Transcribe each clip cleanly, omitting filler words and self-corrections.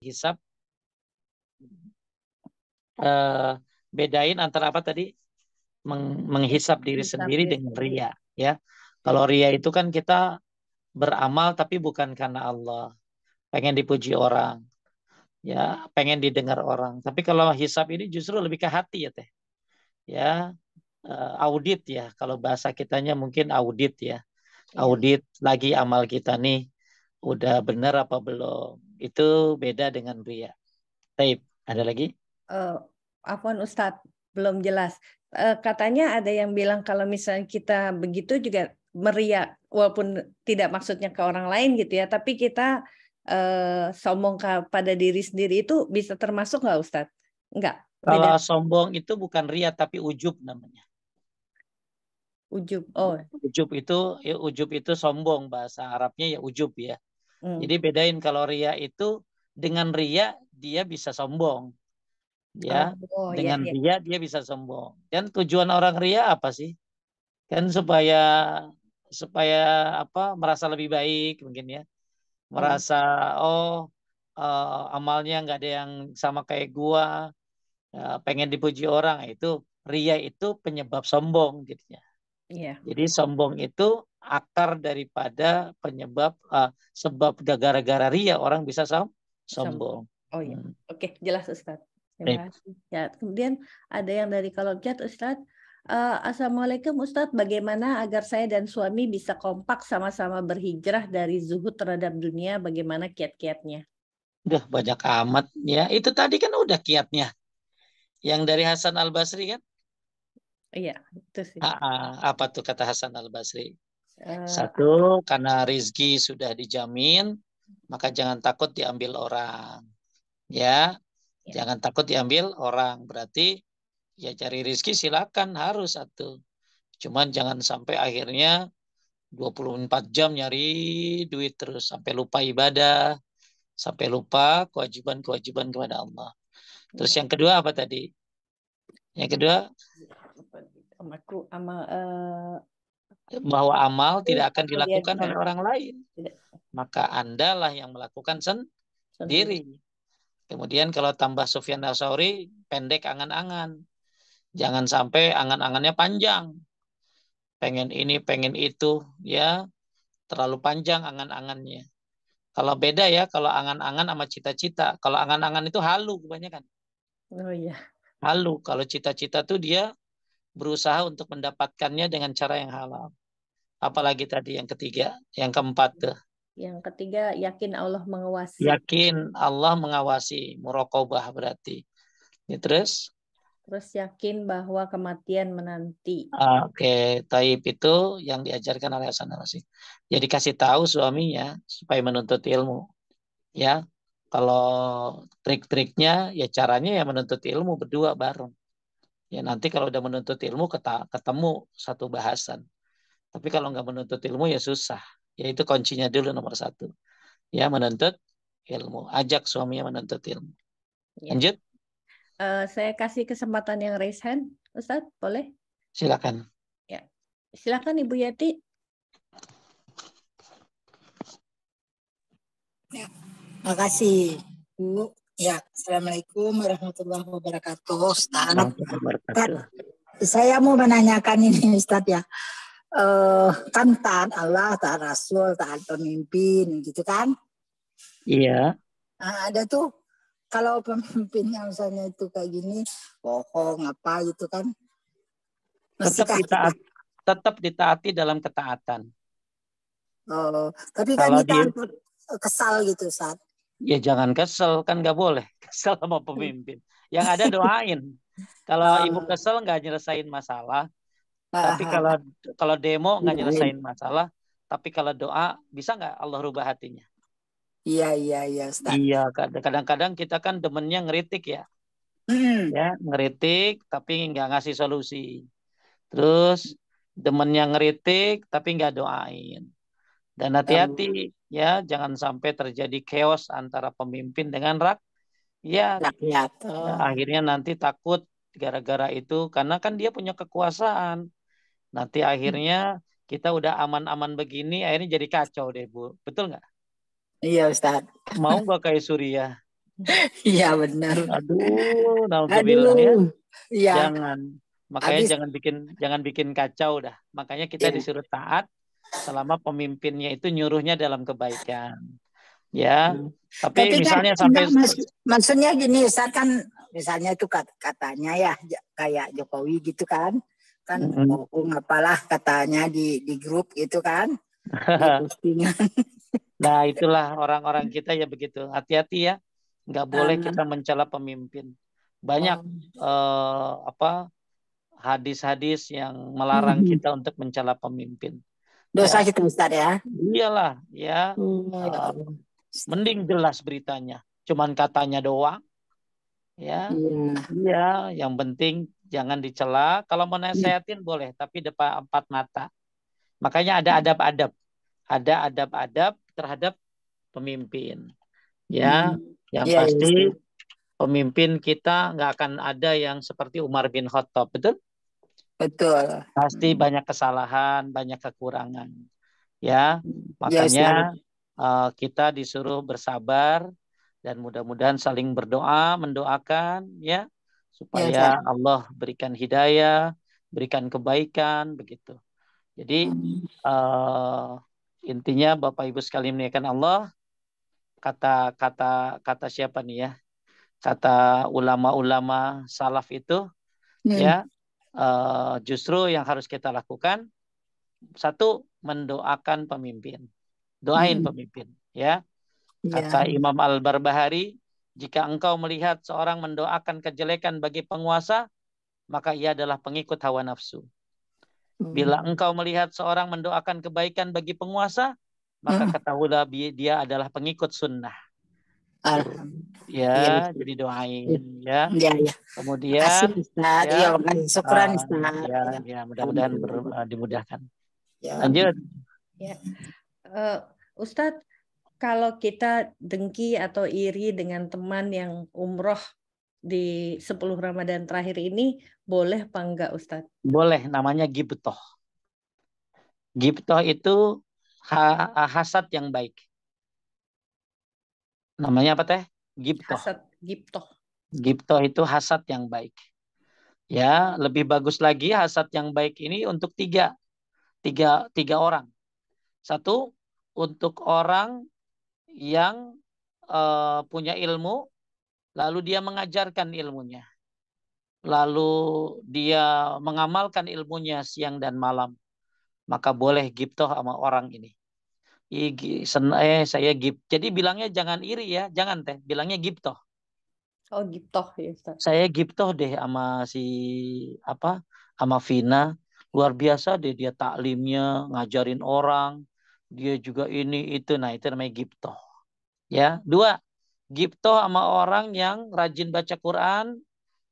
hisab, bedain antara apa tadi? Menghisab diri sendiri dengan ria, ya. Kalau ria itu kan kita beramal tapi bukan karena Allah, pengen dipuji orang, ya, pengen didengar orang. Tapi kalau hisab ini justru lebih ke hati ya teh, ya, audit ya. Kalau bahasa kitanya mungkin audit ya, audit lagi amal kita nih, udah benar apa belum? Itu beda dengan ria. Taib, ada lagi? Afwan Ustadz, belum jelas. Katanya ada yang bilang kalau misalnya kita begitu juga meriak, walaupun tidak maksudnya ke orang lain gitu ya, tapi kita sombong pada diri sendiri itu bisa termasuk nggak Ustadz? Enggak. Kalau sombong itu bukan ria tapi ujub namanya. Ujub. Oh. Ujub itu sombong, bahasa Arabnya ya ujub ya. Jadi bedain, kalau ria itu dengan ria dia bisa sombong. Ya, dengan ria dia bisa sombong. Dan tujuan orang ria apa sih? Kan supaya apa? Merasa lebih baik mungkin ya. Merasa amalnya nggak ada yang sama kayak gua. Pengen dipuji orang, itu ria itu penyebab sombong jadinya. Jadi sombong itu akar daripada penyebab sebab gara-gara ria orang bisa sombong. Oh iya. Oke, jelas Ustadz. Terima kasih. Ya, kemudian ada yang dari kolom chat Ustadz. Assalamualaikum Ustadz, bagaimana agar saya dan suami bisa kompak sama-sama berhijrah dari zuhud terhadap dunia, bagaimana kiat-kiatnya? Udah banyak amat ya. Itu tadi kan udah kiatnya. Yang dari Hasan Al-Basri kan? Iya, itu sih. Apa tuh kata Hasan Al-Basri? Satu, karena rizki sudah dijamin, maka jangan takut diambil orang. Ya, jangan takut diambil orang. Berarti ya cari rizki silakan, harus satu. Cuman jangan sampai akhirnya 24 jam nyari duit terus. Sampai lupa ibadah. Sampai lupa kewajiban-kewajiban kepada Allah. Terus yang kedua apa tadi? Yang kedua, bahwa amal tidak akan dilakukan oleh orang lain. Maka Anda lah yang melakukan sendiri. Kemudian kalau tambah Sufyan Al-Tsauri, pendek angan-angan. Jangan sampai angan-angannya panjang. Pengen ini, pengen itu, ya. Terlalu panjang angan-angannya. Kalau beda ya, kalau angan-angan sama cita-cita. Kalau angan-angan itu halu kebanyakan. Oh iya. Halu. Kalau cita-cita tuh dia berusaha untuk mendapatkannya dengan cara yang halal. Apalagi tadi yang ketiga, yang keempat tuh. Yang ketiga, yakin Allah mengawasi. Yakin Allah mengawasi, muraqabah berarti. Ya, terus yakin bahwa kematian menanti. Oke, taib itu yang diajarkan oleh Hasan Al-Basri. Jadi kasih tahu suaminya supaya menuntut ilmu. Ya, kalau trik-triknya ya caranya ya menuntut ilmu berdua bareng. Ya nanti kalau udah menuntut ilmu ketemu satu bahasan. Tapi kalau nggak menuntut ilmu ya susah. Ya itu kuncinya dulu nomor satu. Ya menuntut ilmu. Ajak suaminya menuntut ilmu. Lanjut. Saya kasih kesempatan yang raise hand, Ustadz, boleh? Silakan. Ya, silakan Ibu Yati. Ya, makasih Bu. Ya, Assalamualaikum warahmatullahi wabarakatuh, Ustaz. Saya mau menanyakan ini, Ustaz ya. Kan taat Allah, taat Rasul, taat pemimpin, gitu kan? Iya. Nah, ada tuh kalau pemimpinnya misalnya itu kayak gini, bohong apa gitu kan? Tetap ditaati dalam ketaatan. Tapi kan kita kesal gitu, Ustaz. Ya jangan kesel, kan nggak boleh kesel sama pemimpin. Yang ada doain. Kalau ibu kesel nggak nyelesain masalah. Tapi kalau demo nggak nyelesain masalah. Tapi kalau doa, bisa nggak Allah rubah hatinya? Iya, Ustaz. Iya, kadang-kadang kita kan demennya ngeritik ya. Ya, ngeritik tapi nggak ngasih solusi. Terus demennya ngeritik tapi nggak doain. Dan hati-hati ya, jangan sampai terjadi chaos antara pemimpin dengan rakyat. Ya, akhirnya nanti takut gara-gara itu, karena kan dia punya kekuasaan. Nanti akhirnya kita udah aman-aman begini, akhirnya jadi kacau deh Bu. Betul nggak? Iya Ustaz. Mau nggak kayak Suriah? Iya benar. Aduh, nauzubillah ya. Aduh, iya. Jangan. Makanya Habis jangan bikin kacau dah. Makanya kita ya. disuruh taat selama pemimpinnya itu nyuruhnya dalam kebaikan. Ya. Tapi Tapi kan misalnya enggak, sampai maksudnya gini, Ustaz, kan misalnya itu katanya ya kayak Jokowi gitu kan bohong apalah katanya di grup gitu kan, di postingan. Nah, itulah orang-orang kita ya begitu. Hati-hati ya. Nggak boleh kita mencela pemimpin. Banyak apa hadis-hadis yang melarang kita untuk mencela pemimpin. Dosa Ya, kita Ustaz ya. iyalah ya. Ya Allah. Mending jelas beritanya. Cuman katanya doang. Ya, Iya. iya. Yang penting jangan dicela. Kalau mau nasehatin boleh, tapi depan empat mata. Makanya ada adab-adab. Ada adab-adab terhadap pemimpin. Ya, yang Iya, pasti iya. pemimpin kita nggak akan ada yang seperti Umar bin Khattab, betul? Betul. Pasti banyak kesalahan, banyak kekurangan. Ya, Ya, makanya Ustaz. kita disuruh bersabar dan mudah-mudahan saling berdoa, mendoakan, ya, Ya, supaya Ustaz. Allah berikan hidayah, berikan kebaikan, begitu. Jadi intinya Bapak Ibu sekalian muliakan Allah, kata siapa nih ya? Kata ulama-ulama salaf itu ya justru yang harus kita lakukan satu mendoakan pemimpin, doain pemimpin ya. Kata Ya. Imam Al-Barbahari, jika engkau melihat seorang mendoakan kejelekan bagi penguasa, maka ia adalah pengikut hawa nafsu. Bila engkau melihat seorang mendoakan kebaikan bagi penguasa, maka ketahuilah dia adalah pengikut sunnah. Ya, Ya, jadi doain ya. ya, ya. Kemudian Makasih Ustaz. ya, Iya, makasih. Syukran Ustaz. ya, ya, mudah-mudahan dimudahkan. Ya. Lanjut. Ya. Ustadz, kalau kita dengki atau iri dengan teman yang umroh di 10 Ramadan terakhir ini, boleh apa enggak Ustadz? Boleh, namanya ghibtoh. Ghibtoh itu hasad yang baik. Namanya apa teh? Ghibtoh. Hasad, ghibtoh. Ghibtoh itu hasad yang baik. Ya, lebih bagus lagi hasad yang baik ini untuk tiga orang. Satu, untuk orang yang punya ilmu, lalu dia mengajarkan ilmunya. Lalu dia mengamalkan ilmunya siang dan malam. Maka boleh ghibtoh sama orang ini. Saya jadi bilangnya jangan iri ya, jangan teh, bilangnya ghibtoh. Oh, ghibtoh ya Ustaz. Saya ghibtoh deh sama si sama Vina, luar biasa deh dia taklimnya, ngajarin orang, dia juga ini itu, nah itu namanya ghibtoh. Ya, dua, ghibtoh sama orang yang rajin baca Quran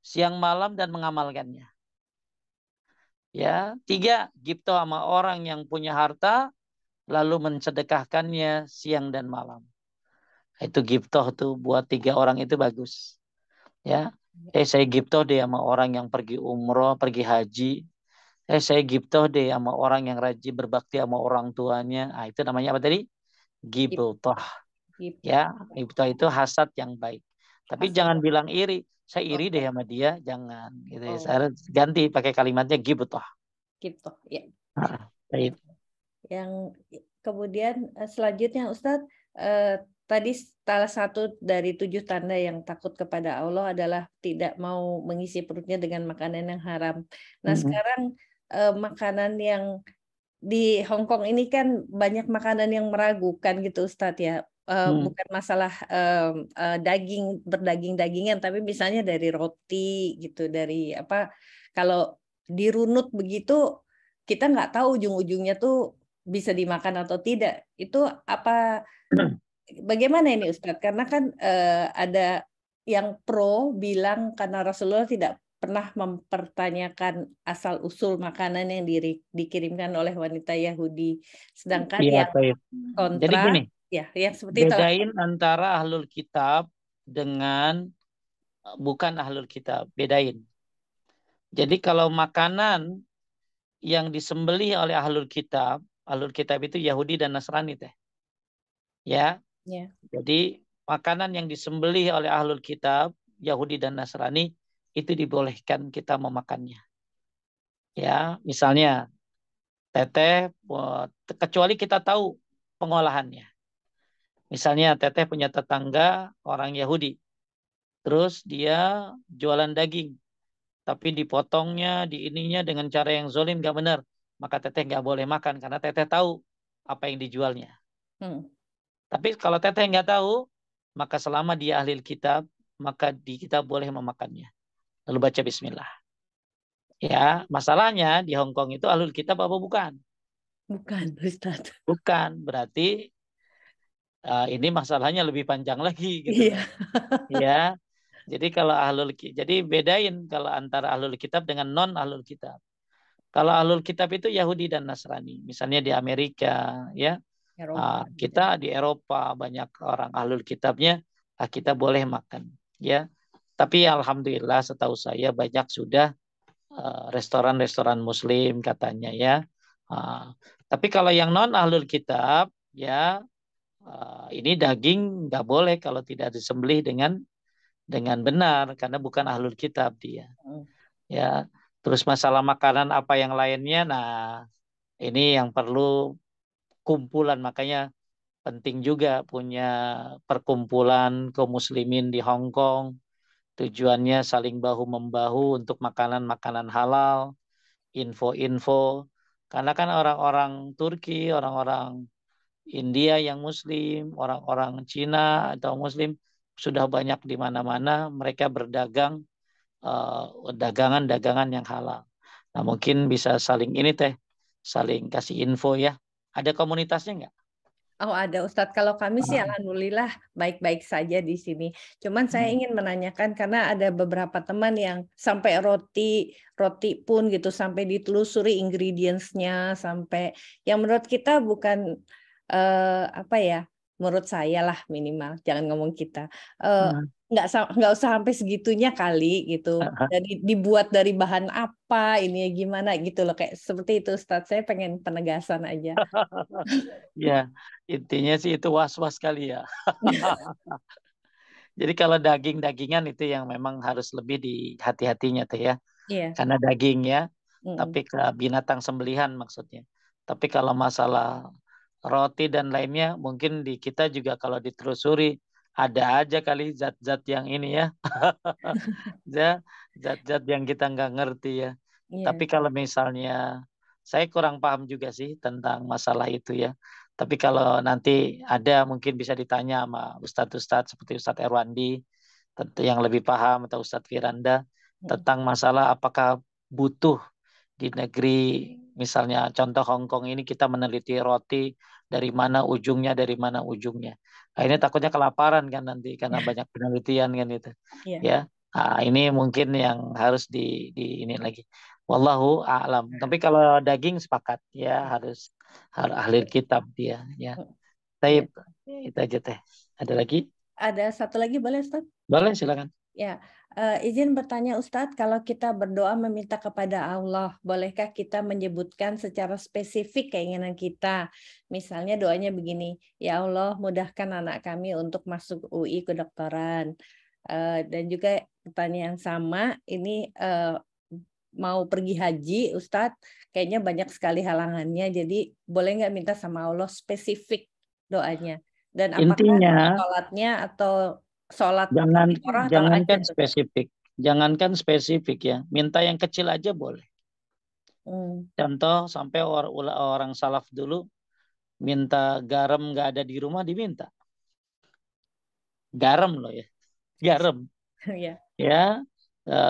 siang malam dan mengamalkannya. Ya, tiga, ghibtoh sama orang yang punya harta lalu mensedekahkannya siang dan malam. Itu ghibtoh tuh buat tiga orang itu bagus. Ya, saya ghibtoh deh sama orang yang pergi umroh, pergi haji. Saya ghibtoh deh sama orang yang rajin berbakti sama orang tuanya. Nah, itu namanya apa tadi? Ghibtoh. Ya, ghibtoh itu hasad yang baik. Tapi jangan bilang iri. Saya iri deh sama dia, jangan. Gitu. Saya ganti pakai kalimatnya ghibtoh. Ghibtoh, ya. Baik. Yang kemudian selanjutnya Ustadz, tadi salah satu dari 7 tanda yang takut kepada Allah adalah tidak mau mengisi perutnya dengan makanan yang haram. Nah, sekarang makanan yang di Hong Kong ini kan banyak makanan yang meragukan gitu Ustadz ya. Bukan masalah berdaging-dagingan, tapi misalnya dari roti gitu, dari apa, kalau dirunut begitu kita nggak tahu ujung-ujungnya tuh bisa dimakan atau tidak. Itu apa, bagaimana ini Ustadz? Karena kan ada yang pro bilang karena Rasulullah tidak pernah mempertanyakan asal-usul makanan yang dikirimkan oleh wanita Yahudi. Sedangkan Iya, yang baik. Jadi kontra, gini, ya, yang seperti itu. bedain antara ahlul kitab dengan bukan ahlul kitab. Bedain. Jadi kalau makanan yang disembelih oleh ahlul kitab itu Yahudi dan Nasrani teh. Ya. Ya. Jadi makanan yang disembelih oleh ahlul kitab, Yahudi dan Nasrani, itu dibolehkan kita memakannya. Ya, misalnya teteh, kecuali kita tahu pengolahannya. Misalnya teteh punya tetangga orang Yahudi, terus dia jualan daging, tapi dipotongnya, di ininya dengan cara yang zolim gak benar, maka teteh gak boleh makan karena teteh tahu apa yang dijualnya. Tapi kalau teteh nggak tahu, maka selama dia ahli kitab, maka kita boleh memakannya. Lalu baca bismillah. Ya, masalahnya di Hong Kong itu ahlul kitab apa bukan? Bukan, Ustaz. Bukan, berarti ini masalahnya lebih panjang lagi gitu. Iya. Ya. Jadi kalau jadi bedain kalau antara ahlul kitab dengan non ahlul kitab. Kalau ahlul kitab itu Yahudi dan Nasrani. Misalnya di Amerika, ya. Eropa, Kita di Eropa banyak orang ahlul kitabnya, kita boleh makan, ya. Tapi alhamdulillah setahu saya banyak sudah restoran-restoran Muslim katanya, ya. Tapi kalau yang non ahlul kitab, ya, ini daging nggak boleh kalau tidak disembelih dengan benar karena bukan ahlul kitab dia, ya. Terus masalah makanan apa yang lainnya, nah ini yang perlu kumpulan, makanya penting juga punya perkumpulan kaum muslimin di Hong Kong. Tujuannya saling bahu-membahu untuk makanan-makanan halal, info-info. Karena kan orang-orang Turki, orang-orang India yang muslim, orang-orang Cina atau muslim sudah banyak di mana-mana mereka berdagang dagangan-dagangan yang halal. Nah, mungkin bisa saling ini teh, saling kasih info ya. Ada komunitasnya nggak? Oh ada Ustadz, kalau kami sih alhamdulillah baik-baik saja di sini. Cuman saya ingin menanyakan karena ada beberapa teman yang sampai roti pun gitu sampai ditelusuri ingredients-nya sampai yang menurut kita bukan apa ya, menurut saya lah minimal, jangan ngomong kita. Nggak usah sampai segitunya kali gitu. Dari dibuat dari bahan apa, ini gimana gitu loh, kayak seperti itu Ustadz. Saya pengen penegasan aja. Ya, intinya sih itu was-was kali ya. Jadi kalau daging-dagingan itu yang memang harus lebih di hati-hatinya tuh ya. Iya. Karena daging ya. Tapi ke binatang sembelihan maksudnya. Tapi kalau masalah roti dan lainnya mungkin di kita juga kalau ditelusuri ada aja kali zat-zat yang ini ya. Zat-zat yang kita nggak ngerti ya. Tapi kalau misalnya saya kurang paham juga sih tentang masalah itu ya. Tapi kalau nanti ada mungkin bisa ditanya sama Ustadz-Ustadz seperti Ustadz Erwandi tentu yang lebih paham atau Ustadz Firanda tentang masalah apakah butuh di negeri misalnya contoh Hong Kong ini kita meneliti roti dari mana ujungnya. Nah, ini takutnya kelaparan kan nanti karena banyak penelitian kan itu. Ya. Nah, ini mungkin yang harus di ini lagi. Wallahu a'lam. Tapi kalau daging sepakat ya harus ahli kitab dia ya. Baik, itu aja teh. Ada lagi? Ada satu lagi boleh Ustaz? Boleh, silakan. Ya, izin bertanya Ustadz, kalau kita berdoa meminta kepada Allah, bolehkah kita menyebutkan secara spesifik keinginan kita? Misalnya doanya begini, ya Allah mudahkan anak kami untuk masuk UI kedokteran. Dan juga pertanyaan sama, ini mau pergi haji Ustadz, kayaknya banyak sekali halangannya, jadi boleh nggak minta sama Allah spesifik doanya? Dan apakah intinya sholatnya atau sholat jangankan spesifik ya, minta yang kecil aja boleh. Contoh sampai orang salaf dulu minta garam nggak ada di rumah diminta garam loh ya, garam ya.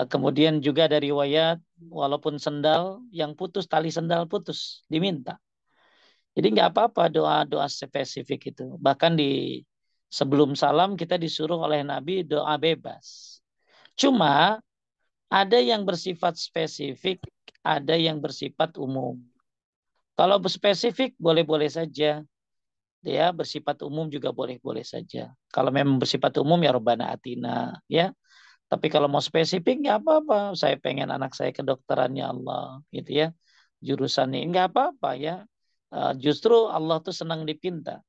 Kemudian juga dari riwayat walaupun sendal yang putus, tali sendal putus diminta. Jadi nggak apa-apa doa spesifik itu. Bahkan di sebelum salam kita disuruh oleh Nabi doa bebas. Cuma ada yang bersifat spesifik, ada yang bersifat umum. Kalau spesifik boleh-boleh saja. Ya, bersifat umum juga boleh-boleh saja. Kalau memang bersifat umum ya Rabbana atina, ya. Tapi kalau mau spesifik nggak apa-apa. Saya pengen anak saya kedokterannya Allah, gitu ya. Jurusannya nggak apa-apa ya. Justru Allah tuh senang dipinta.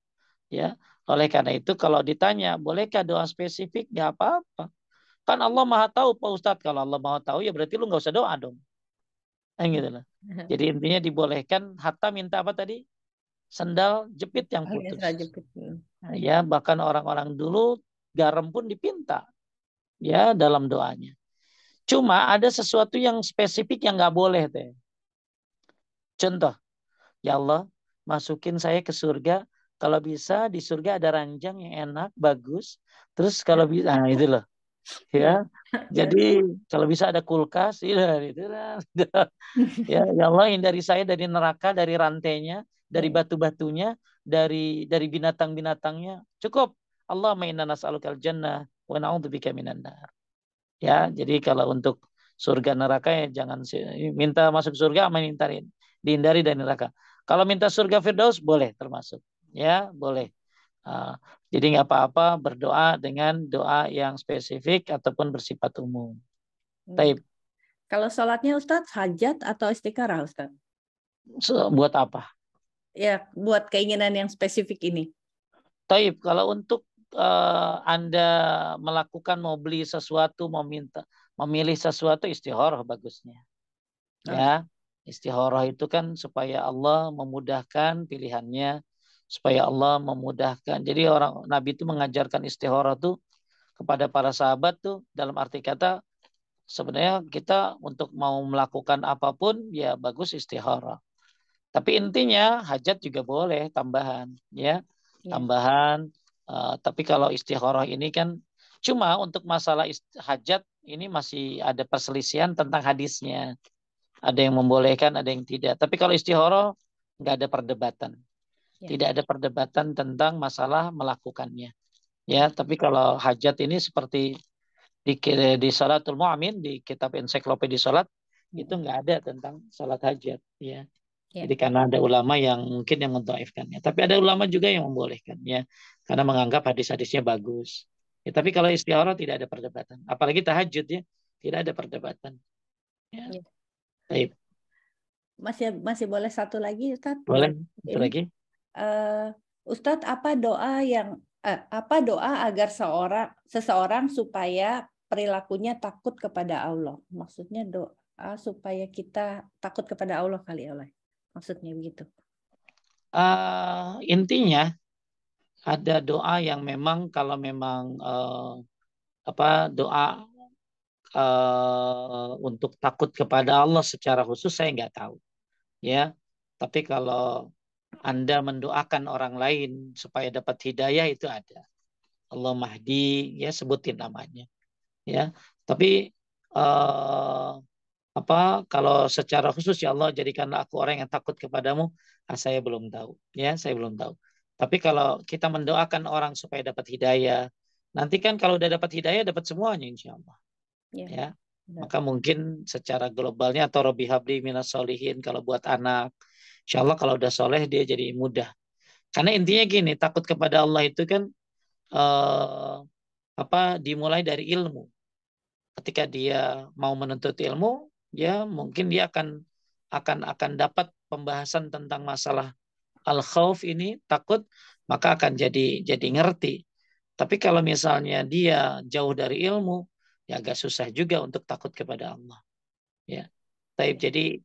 Ya, oleh karena itu kalau ditanya bolehkah doa spesifik, nggak apa-apa. Kan Allah Maha tahu Pak Ustadz. Kalau Allah Maha tahu ya berarti lu nggak usah doa dong. Gitu lah. Jadi intinya dibolehkan. Hatta minta apa tadi? Sendal jepit yang putus. Ya, bahkan orang-orang dulu garam pun dipinta ya dalam doanya. Cuma ada sesuatu yang spesifik yang nggak boleh teh. Contoh, ya Allah, masukin saya ke surga. Kalau bisa di surga ada ranjang yang enak, bagus. Terus kalau bisa, nah itu loh. Ya, jadi kalau bisa ada kulkas, itu lah. Ya, ya Allah hindari saya dari neraka, dari rantainya, dari batu-batunya, dari binatang-binatangnya. Cukup. Allahumma inna nas'alukal jannah wa na'udzubika minan nar. Ya, jadi kalau untuk surga neraka ya jangan minta masuk surga, mintarin dihindari dari neraka. Kalau minta surga Firdaus boleh termasuk. Ya, boleh. Jadi nggak apa-apa berdoa dengan doa yang spesifik ataupun bersifat umum. Taib. Kalau sholatnya Ustadz, hajat atau istikharah Ustadz? Buat apa? Ya, buat keinginan yang spesifik ini. Taib, kalau untuk Anda melakukan mau beli sesuatu, mau memilih sesuatu, istikharah bagusnya. Ya, istikharah itu kan supaya Allah memudahkan pilihannya, supaya Allah memudahkan. Jadi orang Nabi itu mengajarkan istikharah tuh kepada para sahabat tuh dalam arti kata sebenarnya kita untuk mau melakukan apapun ya bagus istikharah. Tapi intinya hajat juga boleh tambahan, ya tambahan. Tapi kalau istikharah ini kan cuma untuk masalah hajat ini masih ada perselisihan tentang hadisnya. Ada yang membolehkan, ada yang tidak. Tapi kalau istikharah nggak ada perdebatan. Tidak ada perdebatan tentang masalah melakukannya. Ya, tapi kalau hajat ini seperti di Salatul Mu'min di kitab ensiklopedia salat itu nggak ada tentang salat hajat, ya. Jadi karena ada ulama yang mungkin yang mendhaifkannya, tapi ada ulama juga yang membolehkannya karena menganggap hadis-hadisnya bagus. Ya, tapi kalau istikharah tidak ada perdebatan, apalagi tahajud ya tidak ada perdebatan. Ya. Baik. Masih boleh satu lagi Ustadz? Boleh satu lagi. Ustadz, apa doa agar seseorang supaya perilakunya takut kepada Allah? Maksudnya doa supaya kita takut kepada Allah kali ya, maksudnya begitu. Intinya ada doa yang memang kalau memang doa untuk takut kepada Allah secara khusus saya nggak tahu, ya. Tapi kalau Anda mendoakan orang lain supaya dapat hidayah itu ada. Allah Mahdi, ya sebutin namanya, ya. Tapi kalau secara khusus ya Allah jadikanlah aku orang yang takut kepadamu, saya belum tahu, ya saya belum tahu. Tapi kalau kita mendoakan orang supaya dapat hidayah, nanti kan kalau udah dapat hidayah dapat semuanya insya Allah, ya. Maka mungkin secara globalnya atau Robi Habli minas solihin kalau buat anak, insya Allah kalau udah soleh dia jadi mudah. Karena intinya gini, takut kepada Allah itu kan dimulai dari ilmu. Ketika dia mau menuntut ilmu, ya mungkin dia akan dapat pembahasan tentang masalah al-khauf ini, takut, maka akan jadi ngerti. Tapi kalau misalnya dia jauh dari ilmu, ya agak susah juga untuk takut kepada Allah. Ya. Jadi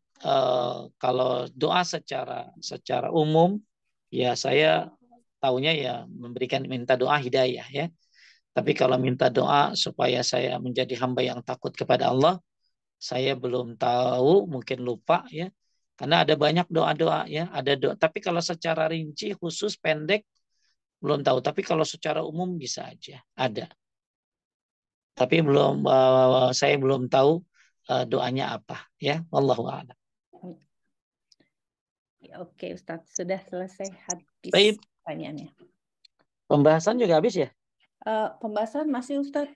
kalau doa secara umum, ya saya taunya ya minta doa hidayah, ya. Tapi kalau minta doa supaya saya menjadi hamba yang takut kepada Allah, saya belum tahu, mungkin lupa, ya. Karena ada banyak doa-doa, ya. Ada doa. Tapi kalau secara rinci, khusus, pendek, belum tahu. Tapi kalau secara umum bisa aja, ada. Tapi saya belum tahu doanya apa, ya. Wallahu a'lam. Oke Ustadz, sudah selesai habis pertanyaannya. Pembahasan juga habis ya? Pembahasan masih Ustadz.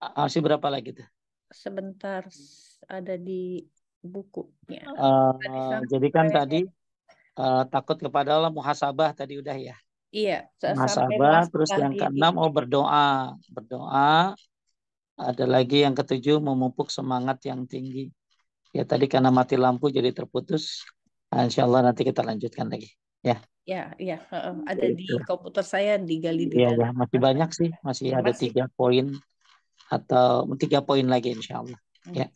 Masih berapa lagi tuh? Sebentar, ada di bukunya. Jadi kan tadi takut kepada Allah, muhasabah tadi udah ya. Iya. Muhasabah, terus yang keenam berdoa. Berdoa. Ada lagi yang ketujuh memupuk semangat yang tinggi. Ya tadi karena mati lampu jadi terputus. Insya Allah nanti kita lanjutkan lagi. Ya. Ya, ada di komputer saya digali di Iya, dalam. masih banyak sih, masih ada 3 poin atau 3 poin lagi insya Allah. Ya.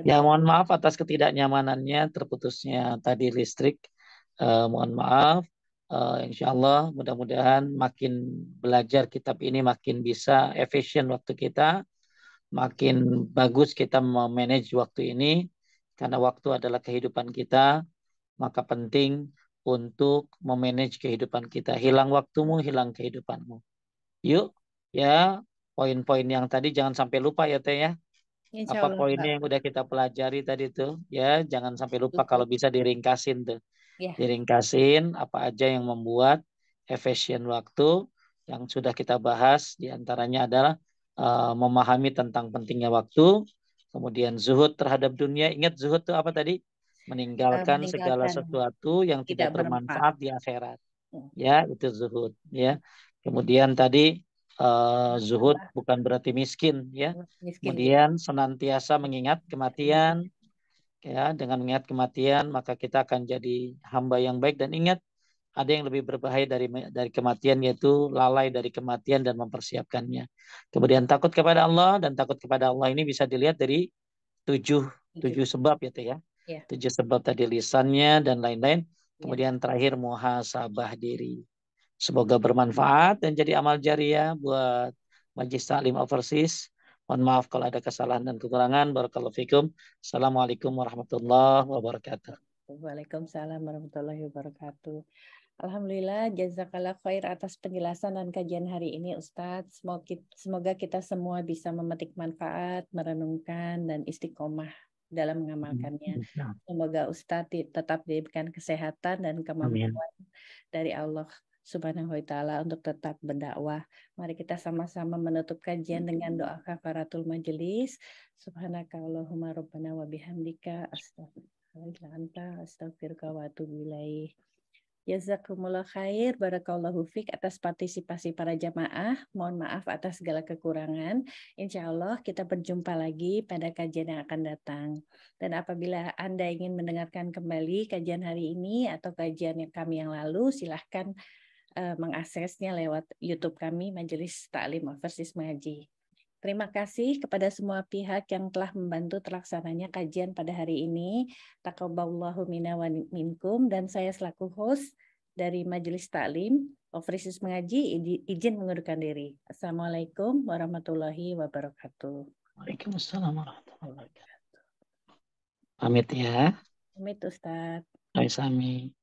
Ya, mohon maaf atas ketidaknyamanannya, terputusnya tadi listrik. Mohon maaf. Insya Allah mudah-mudahan makin belajar kitab ini makin bisa efisien waktu kita, makin bagus kita memanage waktu ini, karena waktu adalah kehidupan kita, maka penting untuk memanage kehidupan kita. Hilang waktumu, hilang kehidupanmu. Yuk, ya, poin-poin yang tadi jangan sampai lupa ya Teh ya. Insya Apa Allah, poinnya yang udah kita pelajari tadi tuh, ya, jangan sampai lupa, kalau bisa diringkasin tuh. Ya. Diringkasin apa aja yang membuat efisien waktu yang sudah kita bahas, diantaranya adalah memahami tentang pentingnya waktu, kemudian zuhud terhadap dunia. Ingat zuhud itu apa tadi? Meninggalkan segala sesuatu yang tidak bermanfaat di akhirat. Ya, itu zuhud. Ya. Kemudian tadi zuhud bukan berarti miskin. Ya. Kemudian senantiasa mengingat kematian. Ya, dengan mengingat kematian maka kita akan jadi hamba yang baik. Dan ingat, ada yang lebih berbahaya dari kematian, yaitu lalai dari kematian dan mempersiapkannya. Kemudian takut kepada Allah, dan takut kepada Allah ini bisa dilihat dari tujuh sebab ya Teh ya. 7 sebab tadi, lisannya dan lain-lain. Kemudian terakhir muhasabah diri. Semoga bermanfaat dan jadi amal jariah buat Majelis Taklim Overseas. Mohon maaf kalau ada kesalahan dan kekurangan. Barakallahu fikum. Assalamualaikum warahmatullahi wabarakatuh. Waalaikumsalam warahmatullahi wabarakatuh. Alhamdulillah, jazakallah khair atas penjelasan dan kajian hari ini Ustadz. Semoga kita semua bisa memetik manfaat, merenungkan, dan istiqomah dalam mengamalkannya. Semoga Ustadz tetap diberikan kesehatan dan kemampuan dari Allah Subhanahu wa Ta'ala untuk tetap berdakwah. Mari kita sama-sama menutup kajian dengan doa kafaratul majelis. Subhanakallahumma rabbana wa bihamdika astaghfiruka wa atubu ilaih. Jazakumullah khair, barakallahu fiq atas partisipasi para jamaah. Mohon maaf atas segala kekurangan. Insya Allah kita berjumpa lagi pada kajian yang akan datang. Dan apabila Anda ingin mendengarkan kembali kajian hari ini atau kajian yang kami yang lalu, silahkan mengaksesnya lewat YouTube kami, Majelis Taklim Overseas Mengaji. Terima kasih kepada semua pihak yang telah membantu terlaksananya kajian pada hari ini. Taqabbalallahu minna wa minkum, dan saya selaku host dari Majelis Taklim Overseas Mengaji izin mengundurkan diri. Assalamualaikum warahmatullahi wabarakatuh. Waalaikumsalam warahmatullahi wabarakatuh. Pamit ya. Pamit Ustaz. Sami.